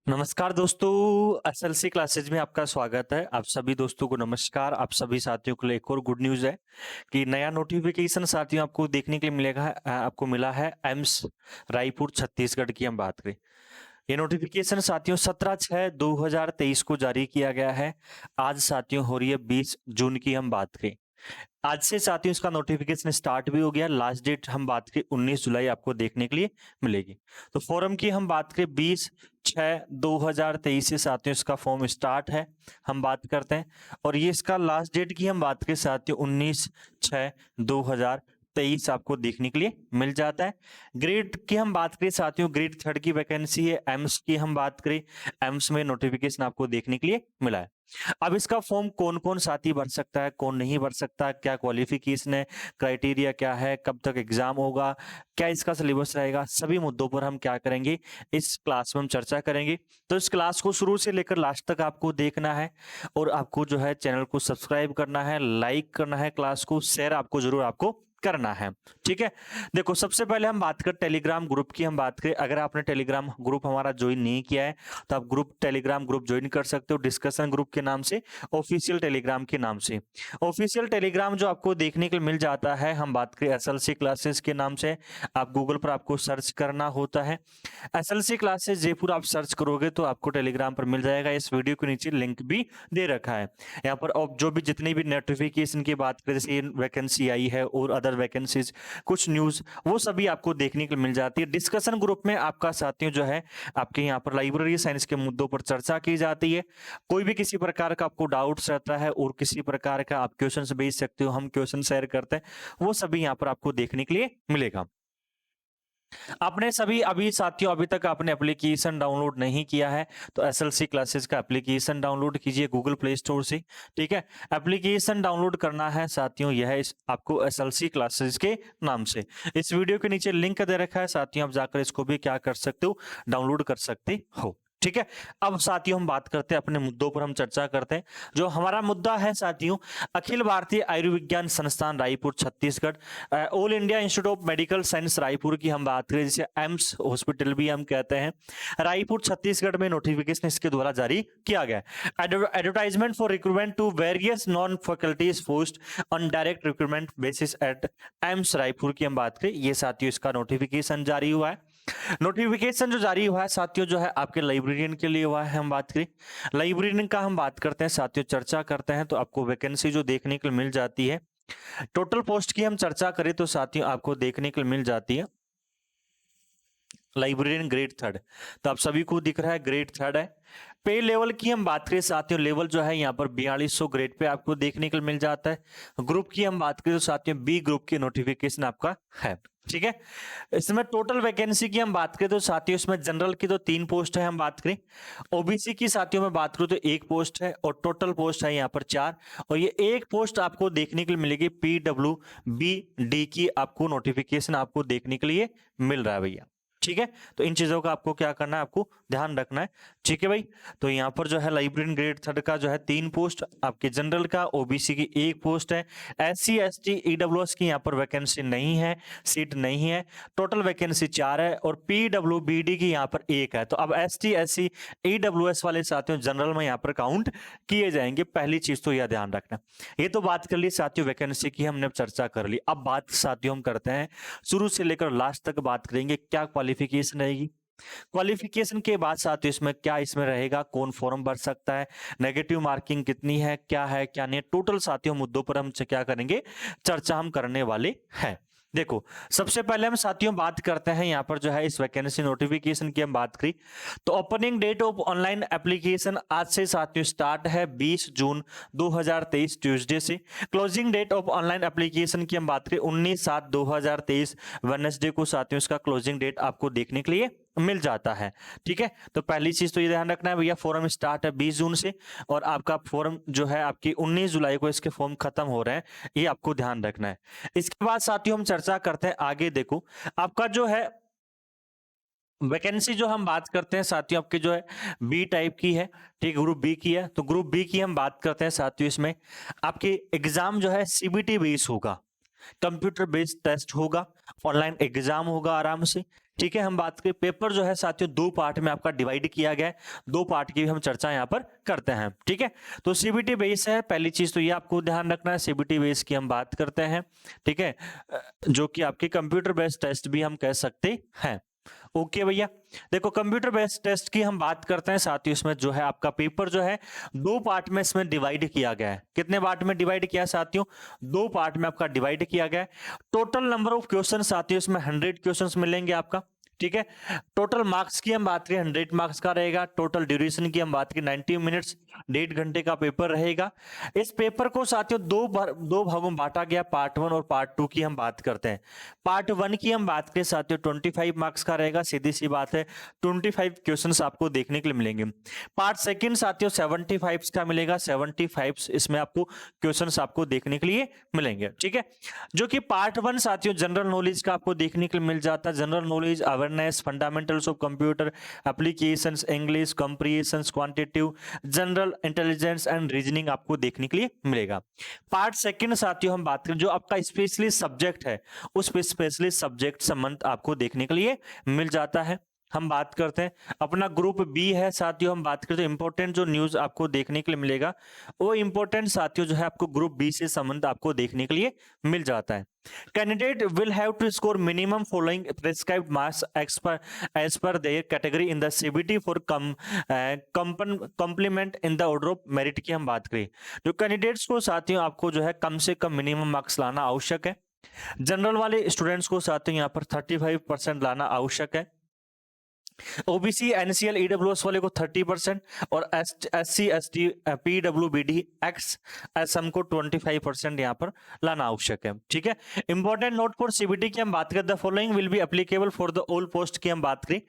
नमस्कार दोस्तों, SLC classes में आपका स्वागत है। आप सभी दोस्तों को नमस्कार। आप सभी साथियों के लिए एक और गुड न्यूज़ है कि नया नोटिफिकेशन साथियों आपको देखने के लिए मिलेगा। आपको मिला है एम्स रायपुर छत्तीसगढ़ की हम बात करें। ये नोटिफिकेशन साथियों 17/6/2023 को जारी किया गया है। आज साथियों हो रही है 20 जून की हम बात करें। आज से साथियों इसका नोटिफिकेशन स्टार्ट भी हो गया। लास्ट डेट हम बात करें 19 जुलाई आपको देखने के लिए मिलेगी। तो फॉर्म की हम बात करें 20/6/2023 से साथियों इसका फॉर्म स्टार्ट है, हम बात करते हैं। और ये इसका लास्ट डेट की हम बात करें साथियों 19/6/2023 आपको देखने के लिए मिल जाता है। ग्रेड की हम बात करें साथियों, ग्रेड 3 की वैकेंसी है। एम्स की हम बात करें, एम्स में नोटिफिकेशन आपको देखने के लिए मिला है। अब इसका फॉर्म कौन-कौन साथी भर सकता है, कौन नहीं भर सकता, क्या क्वालिफिकेशन है, क्राइटेरिया क्या है, कब तक एग्जाम होगा, क्या इसका सिलेबस रहेगा, सभी मुद्दों पर हम क्या करेंगे, इस क्लास में हम चर्चा करेंगे। तो इस क्लास को शुरू से लेकर लास्ट तक आपको देखना है और आपको जो है चैनल को सब्सक्राइब करना है, लाइक करना है, क्लास को शेयर आपको जरूर आपको करना है। ठीक है, देखो सबसे पहले हम बात करें टेलीग्राम ग्रुप की हम बात करें। अगर आपने टेलीग्राम ग्रुप हमारा ज्वाइन नहीं किया है तो आप टेलीग्राम ग्रुप ज्वाइन कर सकते हो, डिस्कशन ग्रुप के नाम से, ऑफिशियल टेलीग्राम के नाम से। ऑफिशियल टेलीग्राम जो आपको देखने के लिए मिल जाता है, हम बात करें एसएलसी क्लासेस के नाम से। आप गूगल पर आपको सर्च करना होता है, एसएलसी क्लासेस जयपुर आप सर्च करोगे तो आपको टेलीग्राम पर मिल जाएगा। इस वीडियो के नीचे लिंक भी दे रखा है यहाँ पर। और जो भी जितनी भी नोटिफिकेशन की बात करें, जैसे वैकेंसी आई है और अदर वैकेंसीज, कुछ न्यूज, वो सभी आपको देखने के लिए मिल जाती है। डिस्कशन ग्रुप में आपका साथियों जो है आपके यहाँ पर लाइब्रेरी साइंस के मुद्दों पर चर्चा की जाती है। कोई भी किसी प्रकार का आपको डाउट्स रहता है और किसी प्रकार का आप क्वेश्चंस भेज सकते हो, हम क्वेश्चन शेयर करते हैं, वो सभी यहाँ पर आपको देखने के लिए मिलेगा। आपने सभी अभी साथियों अभी तक आपने एप्लीकेशन डाउनलोड नहीं किया है तो एसएलसी क्लासेस का एप्लीकेशन डाउनलोड कीजिए गूगल प्ले स्टोर से। ठीक है, एप्लीकेशन डाउनलोड करना है साथियों, यह है आपको एसएलसी क्लासेस के नाम से। इस वीडियो के नीचे लिंक दे रखा है साथियों, आप जाकर इसको भी क्या कर सकते हो, डाउनलोड कर सकते हो। ठीक है, अब साथियों हम बात करते हैं अपने मुद्दों पर, हम चर्चा करते हैं। जो हमारा मुद्दा है साथियों, अखिल भारतीय आयुर्विज्ञान संस्थान Raipur Chhattisgarh, all India institute of medical science Raipur की हम बात करें, जिसे एम्स हॉस्पिटल भी हम कहते हैं, रायपुर छत्तीसगढ़ में नोटिफिकेशन इसके द्वारा जारी किया गया है। Advertisement for recruitment to various non faculties post on direct recruitment basis at AIIMS Raipur की हम बात करें, ये साथियों इसका नोटिफिकेशन जारी हुआ है। नोटिफिकेशन जो जारी हुआ है साथियों जो है आपके लाइब्रेरियन के लिए हुआ है, हम बात करें लाइब्रेरियन का, हम बात करते हैं साथियों, चर्चा करते हैं तो आपको वैकेंसी जो देखने को मिल जाती है, टोटल पोस्ट की हम चर्चा करें तो साथियों आपको देखने को मिल जाती है लाइब्रेरियन ग्रेड 3, तो आप सभी को दिख रहा है ग्रेड 3 है। पे लेवल की हम बात करें साथियों, लेवल जो है यहाँ पर 4200 ग्रेड पे आपको देखने को मिल जाता है। ग्रुप की हम बात करें तो साथियों बी ग्रुप की नोटिफिकेशन आपका है। ठीक है, इसमें टोटल वैकेंसी की हम बात करें तो साथियों इसमें जनरल की तो 3 पोस्ट है, हम बात करें ओबीसी की साथियों में बात करूं तो 1 पोस्ट है और टोटल पोस्ट है यहाँ पर 4। और ये 1 पोस्ट आपको देखने के लिए मिलेगी PWBD की, आपको नोटिफिकेशन आपको देखने के लिए मिल रहा है भैया। ठीक है, तो इन चीजों का आपको क्या करना है, आपको ध्यान रखना है। ठीक है भाई, तो यहाँ पर जो है लाइब्रेरियन ग्रेड 3 का जो है 3 पोस्ट, आपके जनरल का ओबीसी की 1 पोस्ट है, SC ST EWS की यहाँ पर वैकेंसी नहीं है, सीट नहीं है, टोटल वैकेंसी 4 है और PWBD की यहाँ पर 1 है। तो अब ST SC EWS वाले साथियों जनरल में यहाँ पर काउंट किए जाएंगे, पहली चीज तो यह ध्यान रखना। ये तो बात कर ली साथियों वैकेंसी की, हमने चर्चा कर ली। अब बात साथियों हम करते हैं शुरू से लेकर लास्ट तक बात करेंगे क्या क्वालिफिकेशन रहेगी। क्वालिफिकेशन के बाद साथियों इसमें क्या इसमें रहेगा, कौन फॉर्म भर सकता है, नेगेटिव मार्किंग कितनी है क्या नहीं, टोटल साथियों मुद्दों पर हम क्या करेंगे, चर्चा हम करने वाले हैं। देखो सबसे पहले हम साथियों बात करते हैं यहाँ पर जो है इस वैकेंसी नोटिफिकेशन की हम बात करी तो opening date of online application आज से साथियों स्टार्ट है 20 जून 2023 ट्यूसडे से। Closing date of online application की हम बात करें 19/7/2023 वेडनेसडे को साथियों इसका क्लोजिंग डेट आपको देखने के लिए मिल जाता है। ठीक है, तो पहली चीज तो ये ध्यान रखना है भैया, फॉर्म स्टार्ट है 20 जून से और आपका फॉर्म जो है आपकी 19 जुलाई को इसके फॉर्म खत्म हो रहे हैं, ये आपको ध्यान रखना है। इसके बाद साथियों हम चर्चा करते हैं आगे। देखो आपका जो है वैकेंसी जो हम बात करते हैं साथियों आपके जो है बी टाइप की है, ठीक, ग्रुप बी की है, तो ग्रुप बी की हम बात करते हैं साथियों, इसमें आपके एग्जाम जो है CBT बेस होगा, कंप्यूटर बेस्ड टेस्ट होगा, ऑनलाइन एग्जाम होगा आराम से। ठीक है, हम बात करें पेपर जो है साथियों 2 पार्ट में आपका डिवाइड किया गया है, 2 पार्ट की भी हम चर्चा यहाँ पर करते हैं। ठीक है, तो सीबीटी बेस है, पहली चीज तो ये आपको ध्यान रखना है, सीबीटी बेस की हम बात करते हैं। ठीक है, जो कि आपके कंप्यूटर बेस्ड टेस्ट भी हम कह सकते हैं। ओके भैया, देखो कंप्यूटर बेस्ड टेस्ट की हम बात करते हैं साथियों, इसमें जो है आपका पेपर जो है 2 पार्ट में इसमें डिवाइड किया गया है। कितने पार्ट में डिवाइड किया साथियों? 2 पार्ट में आपका डिवाइड किया गया है। टोटल नंबर ऑफ क्वेश्चन साथियों इसमें 100 क्वेश्चन मिलेंगे आपका। ठीक है, टोटल मार्क्स की हम बात करें 100 मार्क्स का रहेगा। टोटल ड्यूरेशन की हम बात करें 90 मिनट्स, 1.5 घंटे का पेपर रहेगा। इस पेपर को साथियों दो भागों में बांटा गया, पार्ट 1 और पार्ट 2 की हम बात करते हैं। पार्ट 1 की हम बात करें साथियों 25 मार्क्स का रहेगा, सीधी सी बात है 25 क्वेश्चंस आपको देखने के लिए मिलेंगे। पार्ट सेकंड साथियों 75 का मिलेगा, 75 इसमें आपको क्वेश्चंस आपको देखने के लिए मिलेंगे। ठीक है, जो कि पार्ट 1 साथियों जनरल नॉलेज का आपको देखने के लिए मिल जाता है। General knowledge, awareness, fundamentals of computer applications, English, comprehensions, quantitative, general intelligence and reasoning आपको देखने के लिए मिलेगा। पार्ट सेकंड साथियों हम बात करें जो आपका स्पेशलिस्ट सब्जेक्ट है, उस स्पेशलिस्ट सब्जेक्ट संबंध आपको देखने के लिए मिल जाता है। हम बात करते हैं अपना ग्रुप बी है साथियों, हम बात करते हैं इंपॉर्टेंट जो न्यूज आपको देखने के लिए मिलेगा, वो इंपॉर्टेंट साथियों जो है आपको ग्रुप बी से संबंध आपको देखने के लिए मिल जाता है। Candidate will have to score minimum following prescribed marks as per their category in the CBT for complement in the order of merit की हम बात करें। जो कैंडिडेट्स को साथियों आपको जो है कम से कम मिनिमम मार्क्स लाना आवश्यक है। जनरल वाले स्टूडेंट्स को साथियों यहाँ पर 35% लाना आवश्यक है। ओबीसी, एनसीएल, ईडब्ल्यूएस वाले को 30% और SC, ST, PWBD, ex SM को 25% यहां पर लाना आवश्यक है। ठीक है, इंपॉर्टेंट नोट फॉर सीबीटी की हम बात करें, the following will be applicable for the all post की हम बात करें।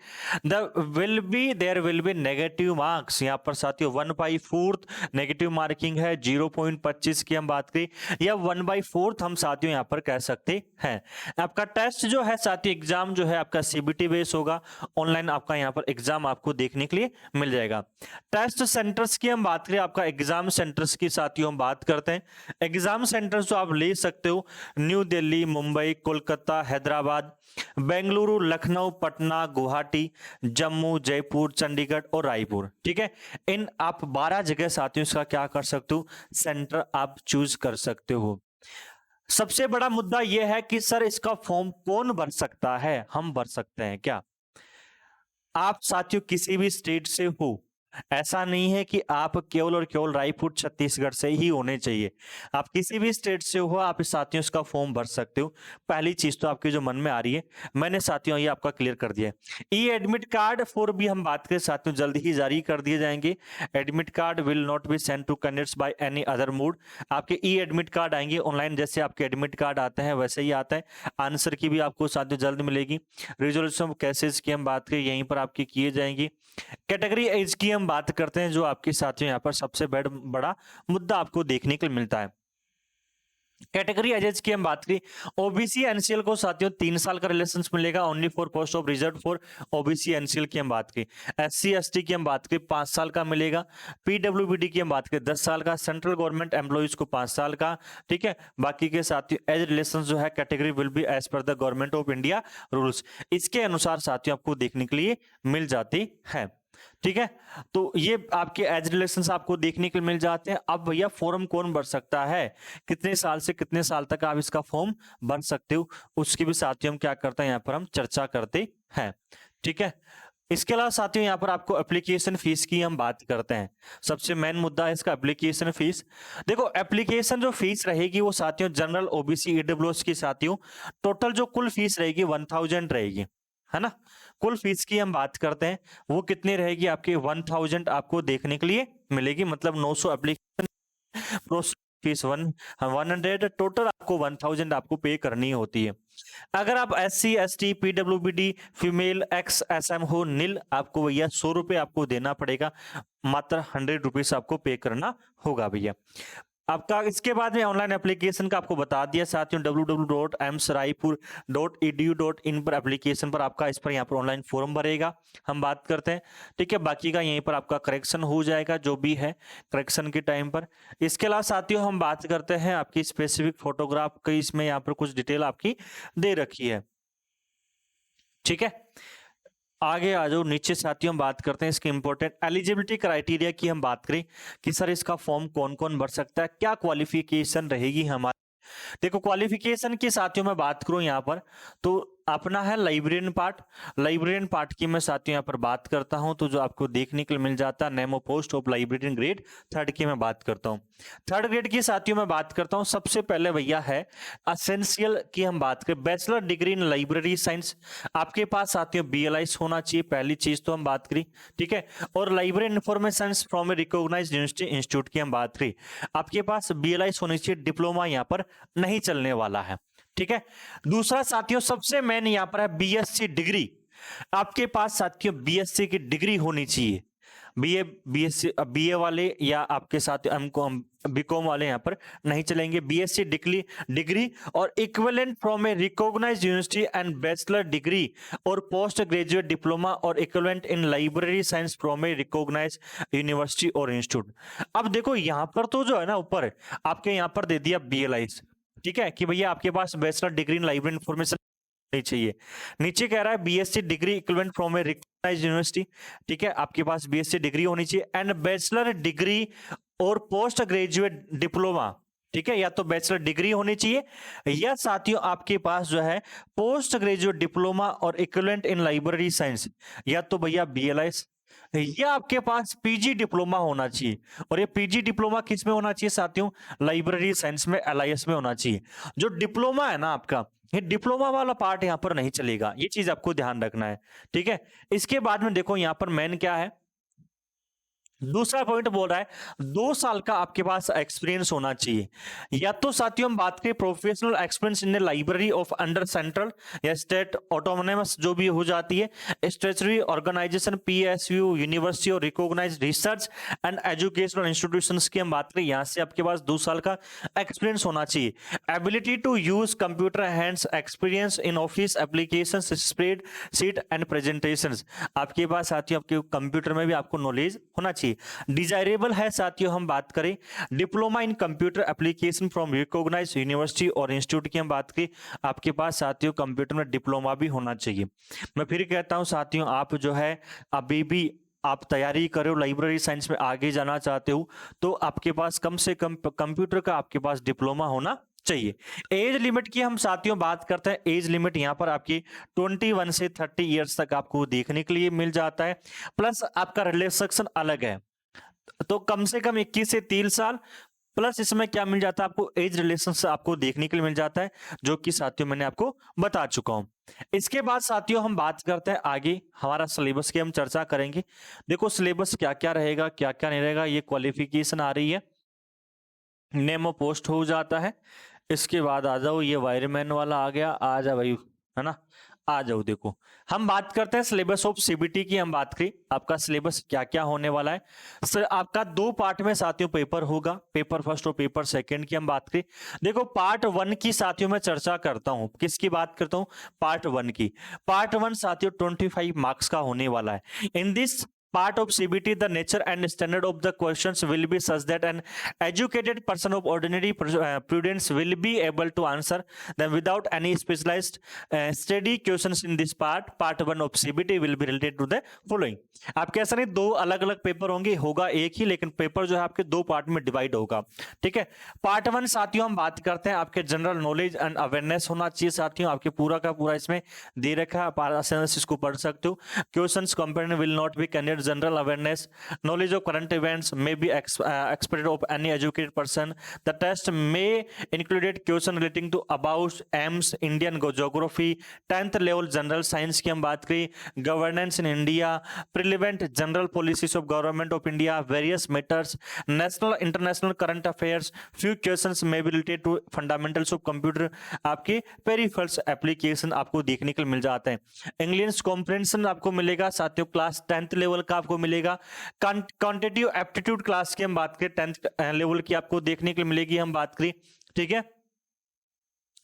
There will be negative marks, यहां पर साथियों 1/4 नेगेटिव मार्किंग है। 0.25 की हम बात करें या 1/4 हम साथियों यहां पर कह सकते हैं। आपका टेस्ट जो है साथियों, एग्जाम जो है आपका सीबीटी बेस होगा, ऑनलाइन आपका यहां पर एग्जाम आपको देखने के लिए मिल जाएगा। टेस्ट सेंटर्स की हम बात करें, आपका एग्जाम सेंटर्स की साथियों हम बात करते हैं। एग्जाम सेंटर्स जो आप ले सकते हो, न्यू दिल्ली, मुंबई, कोलकाता, हैदराबाद, बेंगलुरु, लखनऊ, पटना, गुवाहाटी, जम्मू, जयपुर, चंडीगढ़ और रायपुर। ठीक है, इन आप 12 जगह साथियों इसका क्या कर सकते हो, सेंटर आप चूज कर सकते हो। सबसे बड़ा मुद्दा यह है कि सर इसका फॉर्म कौन भर सकता है? हम भर सकते हैं क्या? आप साथियों किसी भी स्टेट से हो, ऐसा नहीं है कि आप केवल और केवल रायपुर छत्तीसगढ़ से ही होने चाहिए। आप किसी भी स्टेट से हो, आप इस साथियों इसका फॉर्म भर सकते हो। पहली चीज तो आपके जो मन में आ रही है, मैंने साथियों ये आपका क्लियर कर दिया है। ई एडमिट कार्ड फॉर भी हम बात करें साथियों, जल्दी ही जारी कर दिए जाएंगे। Admit card will not be send to candidates by any other mode. आपके ई एडमिट कार्ड आएंगे ऑनलाइन, जैसे आपके एडमिट कार्ड आते हैं वैसे ही आता है। आंसर की भी आपको साथियों जल्द मिलेगी। रिजोल्यूशन ऑफ केसेस की हम बात करें, यहीं पर आपकी किए जाएंगी। कैटेगरी एज की हम बात करते हैं, जो आपके साथियों यहाँ पर सबसे बड़ा मुद्दा आपको देखने को मिलता है। कैटेगरी एजेस की हम बात करें, ओबीसी एनसीएल को साथियों 3 साल का रिलेशन मिलेगा, only for post of reserve for OBC NCL की हम बात करें। एससी एसटी की हम बात करें 5 साल का मिलेगा। पीडब्ल्यूबीडी की हम बात करें 10 साल का। सेंट्रल गवर्नमेंट एम्प्लॉइज को 5 साल का। ठीक है, बाकी के साथियों एज रिलेशन जो है category will be as per the government of India rules, इसके अनुसार साथियों आपको देखने के लिए मिल जाती है। ठीक है, तो ये आपके एज रिलेशंस आपको देखने के लिए मिल जाते हैं। अब भैया फॉर्म कौन भर सकता है, कितने साल से कितने साल तक आप इसका फॉर्म भर सकते हो, उसकी भी साथियों हम क्या करते हैं यहाँ पर हम चर्चा करते हैं। ठीक है, इसके अलावा साथियों यहाँ पर आपको एप्लीकेशन फीस की हम बात करते हैं। सबसे मेन मुद्दा है इसका एप्लीकेशन फीस। देखो एप्लीकेशन जो फीस रहेगी वो साथियों जनरल, ओबीसी, ईडब्ल्यूएस की साथियों टोटल जो कुल फीस रहेगी 1000 रहेगी, है ना। कुल फीस की हम बात करते हैं, वो कितनी रहेगी आपकी 1000 आपको देखने के लिए मिलेगी, मतलब 900 एप्लीकेशन प्रोसेस फीस 100, टोटल आपको 1000 आपको पे करनी होती है। अगर आप SC ST PWBD female ex SM हो नील, आपको भैया 100 रुपए आपको देना पड़ेगा, मात्र 100 रुपीज आपको पे करना होगा भैया आपका। इसके बाद में ऑनलाइन एप्लीकेशन का आपको बता दिया साथियों, www.amsraipur.edu.in पर एप्लीकेशन पर आपका इस पर यहाँ पर ऑनलाइन फॉर्म भरेगा, हम बात करते हैं। ठीक है, बाकी का यहीं पर आपका करेक्शन हो जाएगा जो भी है करेक्शन के टाइम पर। इसके अलावा साथियों हम बात करते हैं आपकी स्पेसिफिक फोटोग्राफ की, इसमें यहाँ पर कुछ डिटेल आपकी दे रखी है। ठीक है, आगे आ जाओ नीचे साथियों, हम बात करते हैं इसके इंपॉर्टेंट एलिजिबिलिटी क्राइटेरिया की। हम बात करें कि सर इसका फॉर्म कौन कौन भर सकता है, क्या क्वालिफिकेशन रहेगी हमारी। देखो क्वालिफिकेशन की साथियों मैं बात करूं यहाँ पर, तो अपना है लाइब्रेरियन पार्ट। लाइब्रेरियन पार्ट की मैं साथियों यहाँ पर बात करता हूं, तो जो आपको देखने के लिए मिल जाता है name of post of librarian grade third की मैं बात करता हूं। थर्ड ग्रेड की साथियों मैं बात करता हूं, सबसे पहले भैया है असेंशियल की हम बात करें bachelor degree in library science. आपके पास साथियों BLIS होना चाहिए, पहली चीज तो हम बात करी, ठीक है। और library information from a recognised university institute की हम बात करी, आपके पास BLIS होनी चाहिए, डिप्लोमा यहाँ पर नहीं चलने वाला है, ठीक है। दूसरा साथियों सबसे मेन यहां पर है BSc डिग्री, आपके पास साथियों BSc की डिग्री होनी चाहिए। BA वाले या आपके साथ BCom वाले यहां पर नहीं चलेंगे। BSc डिग्री और equivalent from a recognised university and bachelor degree और पोस्ट ग्रेजुएट डिप्लोमा और equivalent in library science from a recognised university और इंस्टीट्यूट। अब देखो यहां पर तो जो है ना ऊपर आपके यहां पर दे दिया BLIS, ठीक है, कि भैया आपके पास bachelor degree in library information नहीं चाहिए। नीचे कह रहा है BSc degree equivalent from a recognised university, ठीक है, आपके पास BSc डिग्री होनी चाहिए एंड बैचलर डिग्री और पोस्ट ग्रेजुएट डिप्लोमा, ठीक है, या तो बैचलर डिग्री होनी चाहिए या साथियों आपके पास जो है पोस्ट ग्रेजुएट डिप्लोमा और इक्विवेलेंट इन लाइब्रेरी साइंस, या तो भैया BLIS या आपके पास PG डिप्लोमा होना चाहिए। और ये PG डिप्लोमा किस में होना चाहिए साथियों, लाइब्रेरी साइंस में LIS में होना चाहिए। जो डिप्लोमा है ना आपका, ये डिप्लोमा वाला पार्ट यहां पर नहीं चलेगा, ये चीज आपको ध्यान रखना है, ठीक है। इसके बाद में देखो यहां पर मेन क्या है, दूसरा पॉइंट बोल रहा है 2 साल का आपके पास एक्सपीरियंस होना चाहिए। या तो साथियों हम बात करें professional experience in library of under central या स्टेट ऑटोनोमस जो भी हो जाती है स्टेचुटरी ऑर्गेनाइजेशन PSU यूनिवर्सिटी और recognised research and educational institutions की हम बात करें, यहां से आपके पास 2 साल का एक्सपीरियंस होना चाहिए। Ability to use computer hands experience in office application spreadsheet and presentation, आपके पास साथियों आपके कंप्यूटर में भी आपको नॉलेज होना चाहिए। डिजायरेबल है साथियों हम बात करें diploma in computer application from recognised university और इंस्टीट्यूट की हम बात करें, आपके पास साथियों कंप्यूटर में डिप्लोमा भी होना चाहिए। मैं फिर कहता हूं साथियों आप जो है अभी भी आप तैयारी करो, लाइब्रेरी साइंस में आगे जाना चाहते हो तो आपके पास कम से कम कंप्यूटर का आपके पास डिप्लोमा होना चाहिए। एज लिमिट की हम साथियों बात करते हैं, एज लिमिट यहां पर आपकी 21 से 30 इयर्स तक आपको देखने के लिए मिल जाता है, प्लस आपका रिलैक्सेशन अलग है, तो कम से कम 21 से 3 साल प्लस इसमें क्या मिल जाता है आपको, एज रिलेशन आपको देखने के लिए मिल जाता है, जो कि साथियों मैंने आपको बता चुका हूं। इसके बाद साथियों हम बात करते हैं आगे हमारा सिलेबस की हम चर्चा करेंगे। देखो सिलेबस क्या क्या रहेगा क्या क्या नहीं रहेगा, ये क्वालिफिकेशन आ रही है, नेम ऑफ पोस्ट हो जाता है। इसके बाद आ जाओ ये वायरमैन वाला आ गया, आ जा भाई, है ना, आ जाओ। देखो हम बात करते हैं सिलेबस ऑफ CBT की, हम बात करें आपका सिलेबस क्या क्या होने वाला है। सर आपका 2 पार्ट में साथियों पेपर होगा, पेपर फर्स्ट और पेपर सेकंड की हम बात करें। देखो पार्ट 1 की साथियों में चर्चा करता हूं, किसकी बात करता हूं, पार्ट 1 की। पार्ट 1 साथियों 25 मार्क्स का होने वाला है। In this part of CBT, the nature and standard of the questions will be such that an educated person of ordinary prudence will be able to answer them without any specialized study questions in this part. Part 1 of CBT will be related to the following. आपके ऐसा नहीं 2 अलग अलग paper होंगे, होगा एक ही, लेकिन paper जो है आपके 2 पार्ट में डिवाइड होगा, ठीक है। पार्ट 1 साथियों हम बात करते हैं आपके जनरल नॉलेज एंड अवेयरनेस होना चाहिए साथियों, आपके पूरा का पूरा इसमें दे रखा है, आप आसानी से इसको पढ़ सकते हो। Questions compare will not B candidate general awareness, knowledge of current events may be expected of any educated person. The test may include question relating to about AIMS, Indian geography, 10th level general science की हम बात करें, governance in India, relevant general policies of government of India, various matters, national international current affairs, few questions may be related to fundamentals of computer, आपके peripherals application आपको देखने के लिए मिल जाते हैं। इंग्लिश कॉम्प्रिहेंशन आपको मिलेगा साथियों क्लास 10th लेवल का आपको मिलेगा। क्वांटिटेटिव एप्टीट्यूड क्लास की हम बात करें 10th लेवल की आपको देखने के लिए मिलेगी, हम बात करें, ठीक है,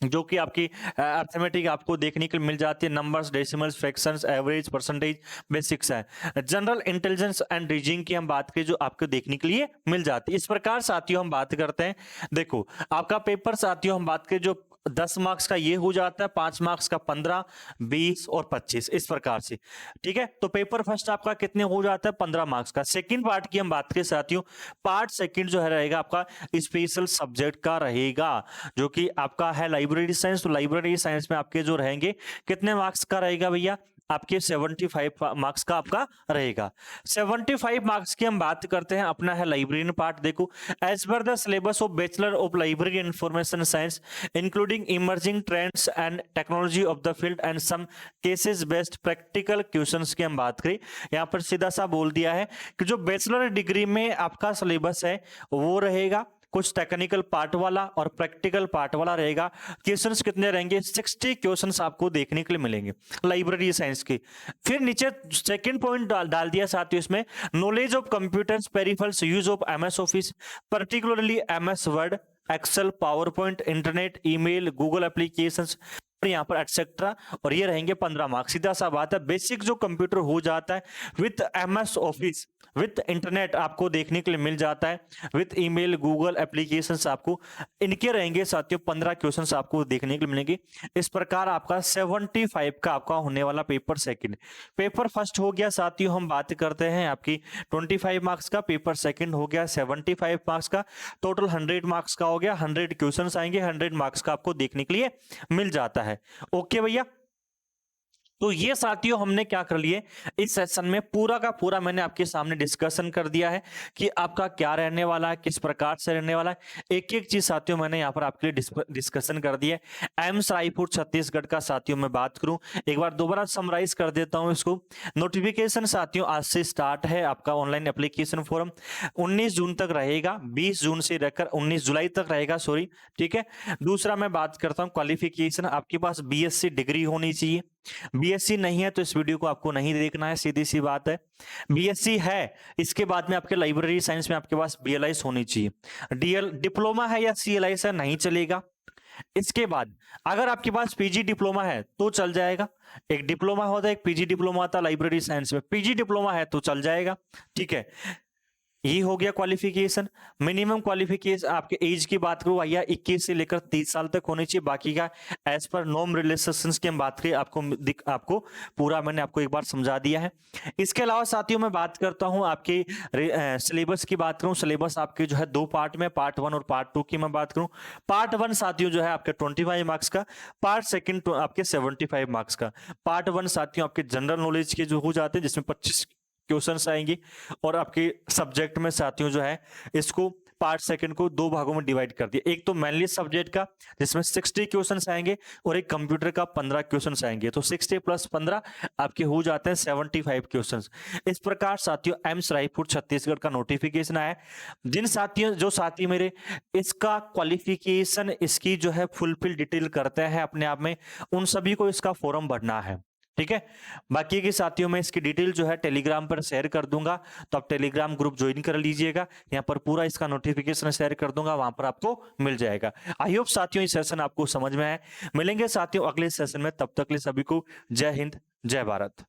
जो कि आपकी अर्थमेटिक आपको देखने के लिए मिल जाती है। Numbers, decimals, fractions, average, percentage, basics है। जनरल इंटेलिजेंस एंड रीजनिंग की हम बात करें जो आपको देखने के लिए मिल जाती है। इस प्रकार साथियों हम बात करते हैं, देखो आपका पेपर साथियों हम बात करें जो 10 मार्क्स का ये हो जाता है, 5 मार्क्स का 15, 20 और 25 इस प्रकार से। ठीक है, तो पेपर फर्स्ट आपका कितने हो जाता है, 15 मार्क्स का। सेकंड पार्ट की हम बात करें साथियों, पार्ट सेकंड जो है रहेगा आपका स्पेशल सब्जेक्ट का रहेगा, जो कि आपका है लाइब्रेरी साइंस। तो लाइब्रेरी साइंस में आपके जो रहेंगे कितने मार्क्स का रहेगा भैया, आपके 75 मार्क्स का आपका रहेगा। 75 मार्क्स की हम बात करते हैं, अपना है लाइब्रेरियन पार्ट। देखो, as per the syllabus of bachelor of library information science including emerging trends and technology of the field and some cases based practical questions की हम बात करें, यहाँ पर सीधा सा बोल दिया है कि जो बैचलर डिग्री में आपका सिलेबस है वो रहेगा कुछ टेक्निकल पार्ट वाला और प्रैक्टिकल पार्ट वाला रहेगा। क्वेश्चंस कितने रहेंगे, 60 क्वेश्चंस आपको देखने के लिए मिलेंगे लाइब्रेरी साइंस के। फिर नीचे सेकंड पॉइंट डाल दिया साथियों इसमें, knowledge of computers peripherals, use of MS office, particularly MS Word, Excel, PowerPoint, internet, email, Google applications, यहाँ पर एटसेट्रा। और ये रहेंगे 15 मार्क्स। सीधा सा बात है, बेसिक जो कंप्यूटर हो जाता है with MS office with internet आपको देखने के लिए मिल जाता है, विथ ईमेल, गूगल एप्लीकेशंस, आपको इनके रहेंगे साथियों 15 क्वेश्चंस आपको देखने के लिए मिलेंगे। इस प्रकार आपका 75 का आपका होने वाला पेपर सेकंड। पेपर फर्स्ट हो गया साथियों, हम बात करते हैं आपकी 25 मार्क्स का, पेपर सेकंड हो गया 75 मार्क्स का, टोटल 100 मार्क्स का हो गया। 100 क्वेश्चंस आएंगे, 100 मार्क्स का आपको देखने के लिए मिल जाता है। ओके भैया, तो ये साथियों हमने क्या कर लिए, इस सेशन में पूरा का पूरा मैंने आपके सामने डिस्कशन कर दिया है कि आपका क्या रहने वाला है, किस प्रकार से रहने वाला है। एक एक चीज साथियों मैंने यहाँ पर आपके लिए डिस्कशन कर दिया है। एम्स रायपुर छत्तीसगढ़ का साथियों मैं बात करूं, एक बार दोबारा समराइज कर देता हूं इसको। नोटिफिकेशन साथियों आज से स्टार्ट है, आपका ऑनलाइन एप्लीकेशन फॉर्म 19 जून तक रहेगा, 20 जून से रहकर 19 जुलाई तक रहेगा, सॉरी। ठीक है, दूसरा मैं बात करता हूं क्वालिफिकेशन, आपके पास बीएससी डिग्री होनी चाहिए। बीएससी नहीं है तो इस वीडियो को आपको नहीं देखना है, सीधी सी बात है। बीएससी है, इसके बाद में आपके लाइब्रेरी साइंस में आपके पास बीएलआईस होनी चाहिए। डीएल डिप्लोमा है या सीएलआईस है नहीं चलेगा। इसके बाद अगर आपके पास पीजी डिप्लोमा है तो चल जाएगा, एक डिप्लोमा होता है एक पीजी डिप्लोमा आता है लाइब्रेरी साइंस में, पीजी डिप्लोमा है तो चल जाएगा। ठीक है, ये हो गया क्वालिफिकेशन। मिनिमम क्वालिफिकेशन आपके एज की बात करूं भैया 21 से लेकर 30 साल तक होनी चाहिए। बाकी का एज पर नॉर्म रिलेशंस की हम बात करें, आपको पूरा मैंने आपको एक बार समझा दिया है। इसके अलावा साथियों मैं बात करता हूं आपके सिलेबस की बात करूं, सिलेबस आपके जो है 2 पार्ट में, पार्ट 1 और पार्ट 2 की मैं बात करूं। पार्ट 1 साथियों जो है आपके 25 मार्क्स का, पार्ट सेकंड आपके 75 मार्क्स का। पार्ट 1 साथियों आपके जनरल नॉलेज के जो हो जाते हैं जिसमें 25 क्वेश्चंस आएंगे, और आपके सब्जेक्ट में साथियों जो है इसको पार्ट सेकंड को 2 भागों में डिवाइड कर दिया। एक तो मैनली सब्जेक्ट का जिसमें 60 क्वेश्चंस आएंगे, और एक कंप्यूटर का 15 क्वेश्चंस आएंगे। तो 60 प्लस 15 आपके हो जाते हैं 75 क्वेश्चंस। इस प्रकार साथियों एम्स रायपुर छत्तीसगढ़ का नोटिफिकेशन आया। जिन साथियों जो साथी मेरे इसका क्वालिफिकेशन इसकी जो है फुलफिल डिटेल करते हैं अपने आप में, उन सभी को इसका फॉर्म भरना है। ठीक है, बाकी के साथियों में इसकी डिटेल जो है टेलीग्राम पर शेयर कर दूंगा, तो आप टेलीग्राम ग्रुप ज्वाइन कर लीजिएगा। यहाँ पर पूरा इसका नोटिफिकेशन शेयर कर दूंगा, वहां पर आपको मिल जाएगा। आई होप साथियों ये सेशन आपको समझ में आए। मिलेंगे साथियों अगले सेशन में, तब तक के लिए सभी को जय हिंद, जय भारत।